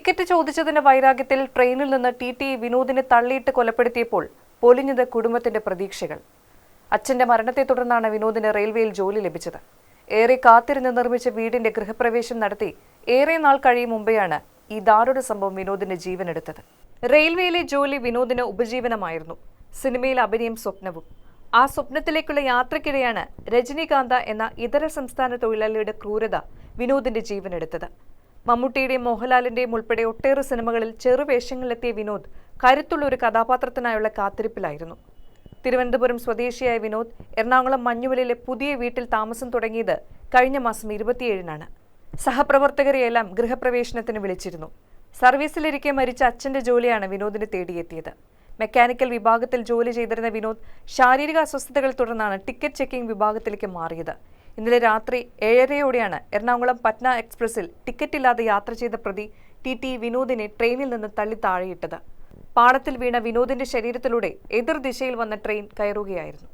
Ticket ചോദിച്ചതിന്റെ വൈരാഗ്യത്തിൽ ട്രെയിനിൽ നിന്ന് T വിനോദിനെ തള്ളിയിട്ട് കൊലപ്പെടുത്തിയപ്പോൾ പൊലിഞ്ഞത് കുടുംബത്തിന്റെ പ്രതീക്ഷകൾ. അച്ഛന്റെ മരണത്തെ തുടർന്നാണ് വിനോദിന് റെയിൽവേയിൽ ജോലി ലഭിച്ചത്. ഏറെ കാത്തിരുന്ന് നിർമ്മിച്ച വീടിന്റെ ഗൃഹപ്രവേശം നടത്തി ഏറെ നാൾ കഴിയും മുമ്പെയാണ് ഈ ദാരുണ സംഭവം വിനോദിന്റെ ജീവനെടുത്തത്. റെയിൽവേയിലെ ജോലി വിനോദിന് ഉപജീവനമായിരുന്നു. സിനിമയിൽ അഭിനയം സ്വപ്നവും. ആ സ്വപ്നത്തിലേക്കുള്ള യാത്രക്കിടെയാണ് രജനീകാന്ത എന്ന ഇതര സംസ്ഥാന തൊഴിലാളിയുടെ ക്രൂരത വിനോദിന്റെ ജീവനെടുത്തത്. മമ്മൂട്ടിയുടെയും മോഹൻലാലിന്റെയും ഉൾപ്പെടെ ഒട്ടേറെ സിനിമകളിൽ ചെറുവേഷങ്ങളിലെത്തിയ വിനോദ് കരുത്തുള്ള ഒരു കഥാപാത്രത്തിനായുള്ള കാത്തിരിപ്പിലായിരുന്നു. തിരുവനന്തപുരം സ്വദേശിയായ വിനോദ് എറണാകുളം മഞ്ഞുമലയിലെ പുതിയ വീട്ടിൽ താമസം തുടങ്ങിയത് കഴിഞ്ഞ മാസം 27-നാണ്. സഹപ്രവർത്തകരെയെല്ലാം ഗൃഹപ്രവേശനത്തിന് വിളിച്ചിരുന്നു. സർവീസിലിരിക്കെ മരിച്ച അച്ഛന്റെ ജോലിയാണ് വിനോദിനെ തേടിയെത്തിയത്. മെക്കാനിക്കൽ വിഭാഗത്തിൽ ജോലി ചെയ്തിരുന്ന വിനോദ് ശാരീരിക അസ്വസ്ഥതകൾ തുടർന്നാണ് ടിക്കറ്റ് ചെക്കിംഗ് വിഭാഗത്തിലേക്ക് മാറിയത്. ഇന്നലെ രാത്രി 7:30-യോടെയാണ് എറണാകുളം പട്ന എക്സ്പ്രസിൽ ടിക്കറ്റില്ലാതെ യാത്ര ചെയ്ത പ്രതി ടി വിനോദിനെ ട്രെയിനിൽ നിന്ന് തള്ളി താഴെയിട്ടത്. പാളത്തിൽ വീണ വിനോദിന്റെ ശരീരത്തിലൂടെ എതിർ ദിശയിൽ വന്ന ട്രെയിൻ കയറുകയായിരുന്നു.